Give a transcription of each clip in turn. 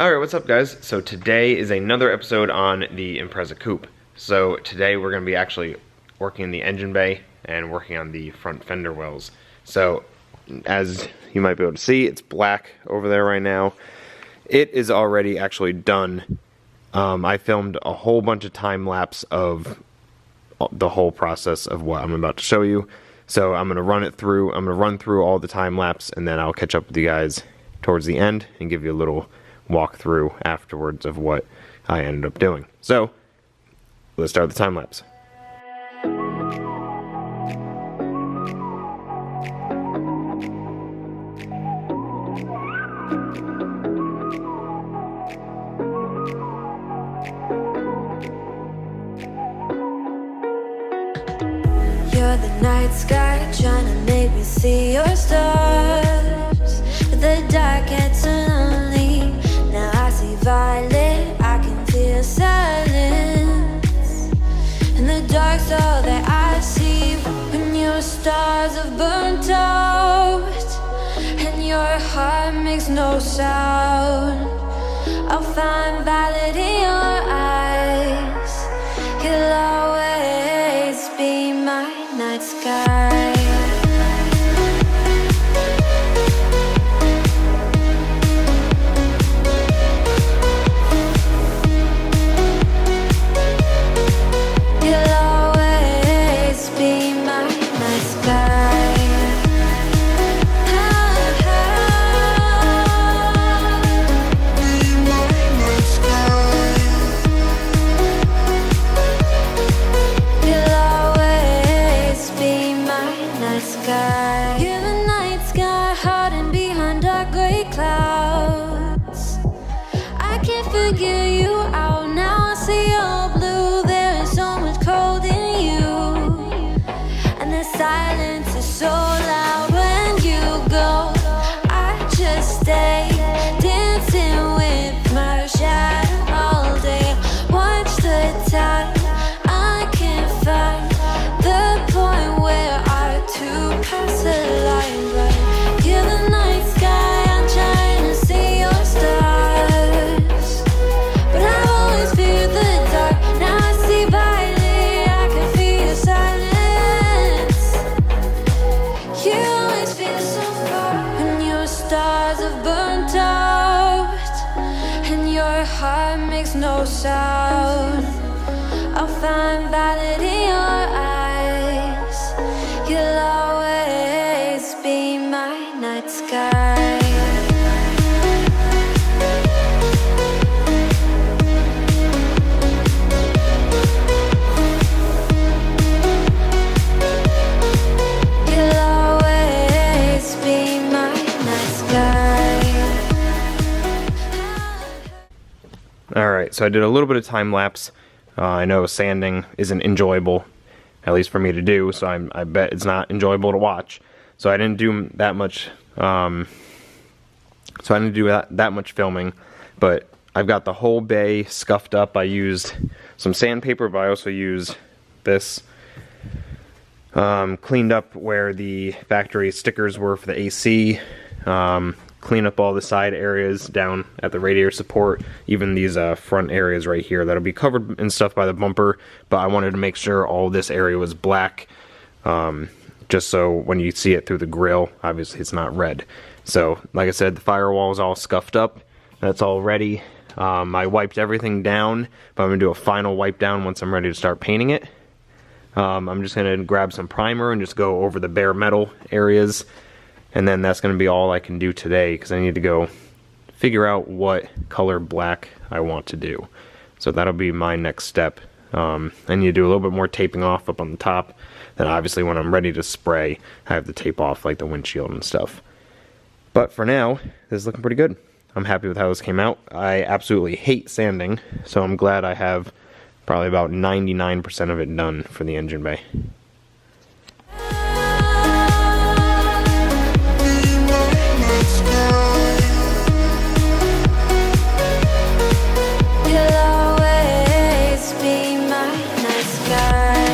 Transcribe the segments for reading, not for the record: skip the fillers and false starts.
Alright, what's up guys? So today is another episode on the Impreza Coupe. So today we're going to be actually working in the engine bay and working on the front fender wells. So as you might be able to see, it's black over there right now. It is already actually done. I filmed a whole bunch of time lapse of the whole process of what I'm about to show you. So I'm going to run it through. I'm going to run through all the time lapse and then I'll catch up with you guys towards the end and give you a little walk through afterwards of what I ended up doing. So let's start the time lapse. You're the night sky trying to make me see your stars, but the dark gets lonely. Now I see violet, I can feel silence. In the dark's all that I see. When your stars have burnt out and your heart makes no sound, I'll find violet in your eyes. You'll always be my night sky. Figure you out now. I see your blue. There is so much cold in you, and the silence is so loud when you go. I just stay dancing with my shadow all day. Watch the time. I can't find the point where our two paths align. But you're the night sky. I'm trying to see your stars. Heart makes no sound. I'll find violet in your eyes. You'll always be my night sky. You'll always be my night sky. Alright, so I did a little bit of time lapse. I know sanding isn't enjoyable, at least for me to do, so I bet it's not enjoyable to watch. So I didn't do that much. That much filming, but I've got the whole bay scuffed up. I used some sandpaper, but I also used this. Cleaned up where the factory stickers were for the AC. Clean up all the side areas down at the radiator support, even these front areas right here that'll be covered and stuff by the bumper, but I wanted to make sure all this area was black, just so when you see it through the grill, obviously it's not red. So like I said, the firewall is all scuffed up, that's all ready. I wiped everything down, but I'm going to do a final wipe down once I'm ready to start painting it. I'm just going to grab some primer and just go over the bare metal areas. And then that's going to be all I can do today, because I need to go figure out what color black I want to do. So that'll be my next step. I need to do a little bit more taping off up on the top. Then obviously when I'm ready to spray, I have to tape off like the windshield and stuff. But for now, this is looking pretty good. I'm happy with how this came out. I absolutely hate sanding, so I'm glad I have probably about 99% of it done for the engine bay. You'll always be my night sky.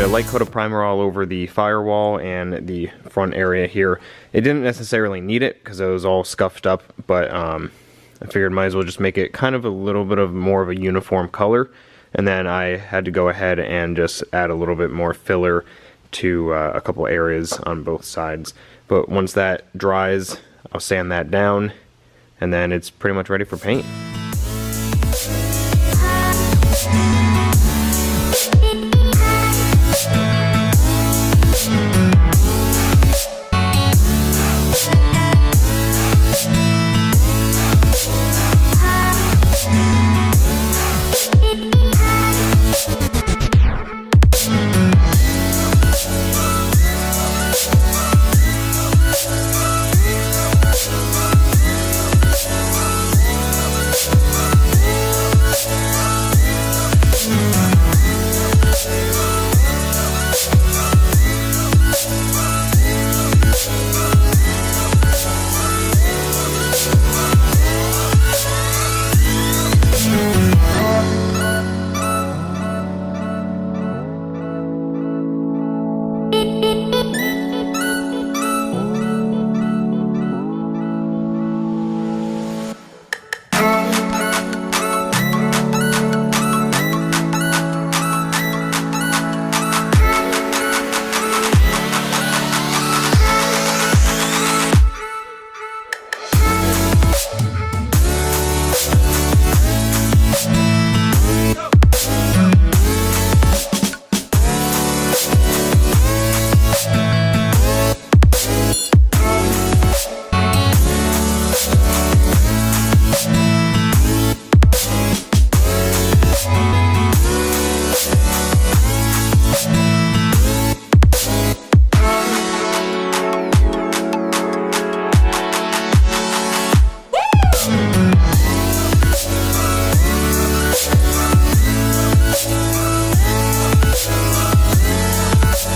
a light coat of primer all over the firewall and the front area here. It didn't necessarily need it because it was all scuffed up, but I figured might as well just make it kind of a little bit of more of a uniform color. And then I had to go ahead and just add a little bit more filler to a couple areas on both sides. But once that dries, I'll sand that down, and then it's pretty much ready for paint.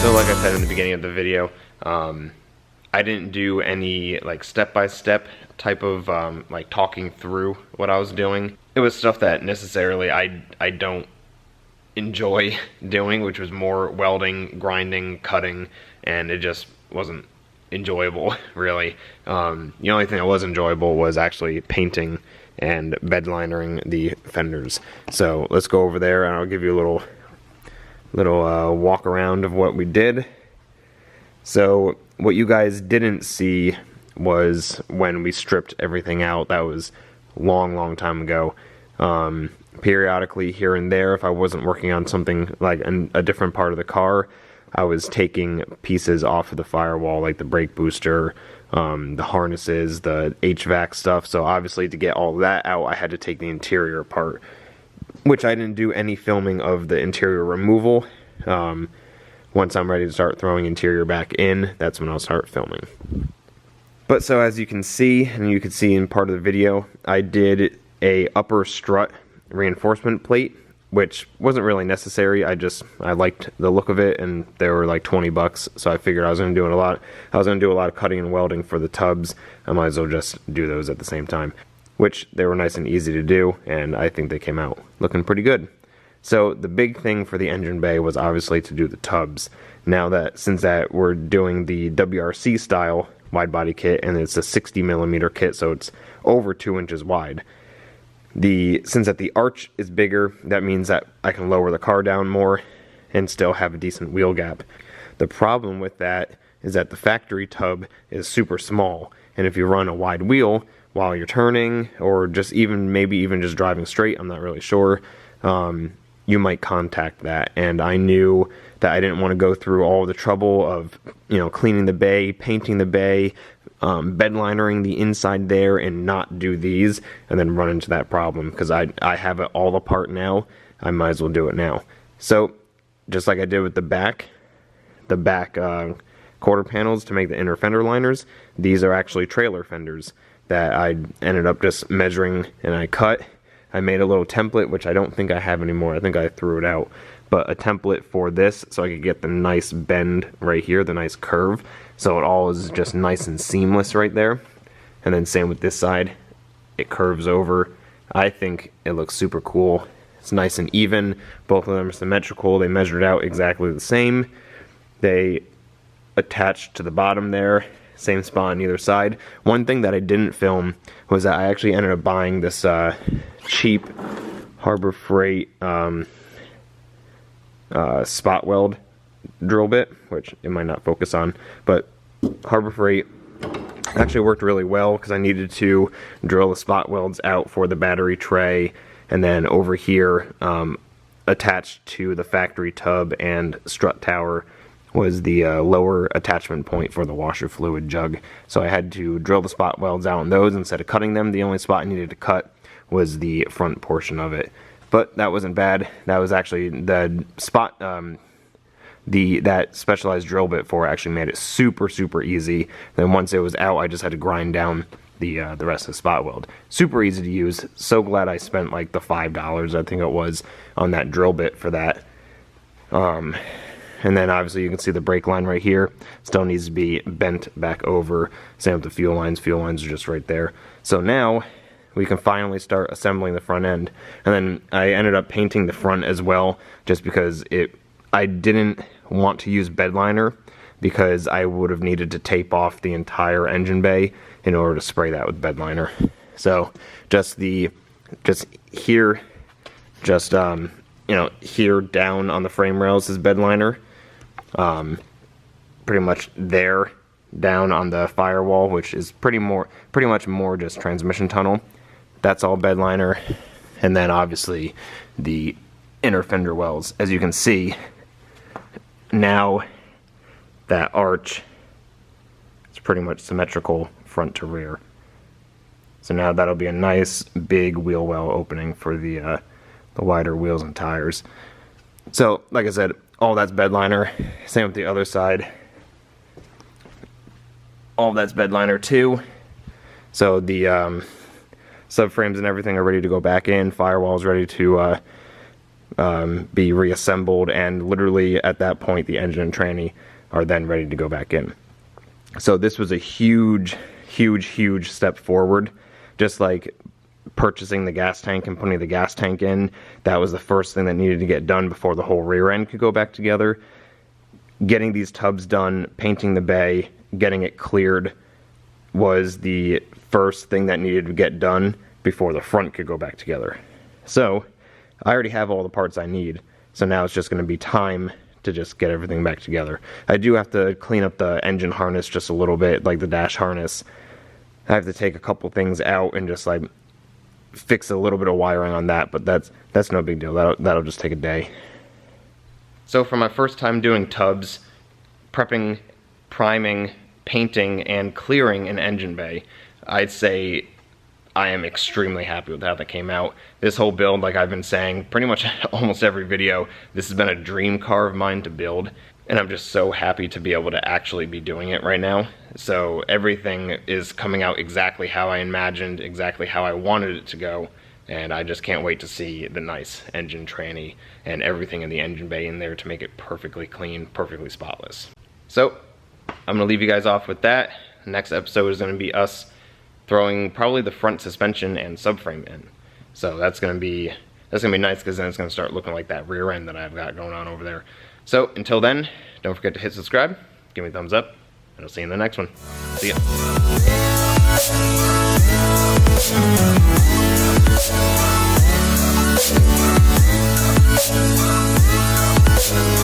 Like I said in the beginning of the video, I didn't do any like step-by-step type of like talking through what I was doing. It was stuff that necessarily I don't enjoy doing, which was more welding, grinding, cutting, and it just wasn't enjoyable really. The only thing that was enjoyable was actually painting and bedlinering the fenders. So let's go over there and I'll give you a little walk around of what we did. So what you guys didn't see was when we stripped everything out. That was long time ago. Periodically here and there, if I wasn't working on something like a different part of the car, I was taking pieces off of the firewall, like the brake booster, the harnesses, the HVAC stuff. So obviously to get all that out, I had to take the interior apart, which I didn't do any filming of the interior removal. Once I'm ready to start throwing interior back in, that's when I'll start filming. But so as you can see, and you can see in part of the video, I did a upper strut reinforcement plate, which wasn't really necessary. I liked the look of it, and they were like 20 bucks, so I figured I was going to do a lot of cutting and welding for the tubs. I might as well just do those at the same time, which they were nice and easy to do, and I think they came out looking pretty good. So the big thing for the engine bay was obviously to do the tubs. Now that, since that we're doing the WRC style wide body kit, and it's a 60mm kit, so it's over 2 inches wide. Since that the arch is bigger, that means that I can lower the car down more and still have a decent wheel gap. The problem with that is that the factory tub is super small, and if you run a wide wheel while you're turning, or just maybe even just driving straight, I'm not really sure, you might contact that. And I knew that I didn't want to go through all the trouble of, cleaning the bay, painting the bay, bedlinering the inside there, and not do these, and then run into that problem, because I have it all apart now. I might as well do it now. So just like I did with the back quarter panels to make the inner fender liners, these are actually trailer fenders that I ended up just measuring, and I cut. I made a little template, which I don't think I have anymore. I think I threw it out. But a template for this, so I could get the nice bend right here, the nice curve. So it all is just nice and seamless right there. And then same with this side. It curves over. I think it looks super cool. It's nice and even. Both of them are symmetrical. They measured out exactly the same. They attached to the bottom there, same spot on either side. One thing that I didn't film was that I actually ended up buying this cheap Harbor Freight spot weld drill bit, which it might not focus on, but Harbor Freight actually worked really well because I needed to drill the spot welds out for the battery tray, and then over here attached to the factory tub and strut tower was the lower attachment point for the washer fluid jug. So I had to drill the spot welds out on those instead of cutting them. The only spot I needed to cut was the front portion of it. But that wasn't bad. That was actually the spot, that specialized drill bit for actually made it super easy. Then once it was out, I just had to grind down the rest of the spot weld. Super easy to use. So glad I spent like the $5, I think it was, on that drill bit for that. And then obviously you can see the brake line right here. Still needs to be bent back over. Same with the fuel lines. Fuel lines are just right there. So now we can finally start assembling the front end. And then I ended up painting the front as well, just because I didn't want to use bed liner, because I would have needed to tape off the entire engine bay in order to spray that with bed liner. So just here, you know, here down on the frame rails is bed liner. Pretty much there down on the firewall, which is pretty much more just transmission tunnel. That's all bed liner. And then obviously the inner fender wells. As you can see, now that arch is pretty much symmetrical front to rear. So now that'll be a nice big wheel well opening for the wider wheels and tires. So like I said, all that's bed liner. Same with the other side. All that's bed liner too. So the subframes and everything are ready to go back in. Firewall's ready to be reassembled, and literally at that point the engine and tranny are then ready to go back in. So this was a huge step forward. Just like purchasing the gas tank and putting the gas tank in, that was the first thing that needed to get done before the whole rear end could go back together. Getting these tubs done, painting the bay, getting it cleared was the first thing that needed to get done before the front could go back together. So I already have all the parts I need, so now it's just going to be time to just get everything back together. I do have to clean up the engine harness just a little bit, like the dash harness. I have to take a couple things out and just like fix a little bit of wiring on that, but that's no big deal. That'll just take a day. So for my first time doing tubs, prepping, priming, painting, and clearing an engine bay, I'd say I am extremely happy with how that came out. This whole build, like I've been saying pretty much almost every video, this has been a dream car of mine to build, and I'm just so happy to be able to actually be doing it right now. So everything is coming out exactly how I imagined, exactly how I wanted it to go, and I just can't wait to see the nice engine tranny and everything in the engine bay in there to make it perfectly clean, perfectly spotless. So I'm gonna leave you guys off with that. The next episode is gonna be us throwing probably the front suspension and subframe in. So that's gonna be nice, because then it's gonna start looking like that rear end that I've got going on over there. So until then, don't forget to hit subscribe, give me a thumbs up, and I'll see you in the next one. See ya.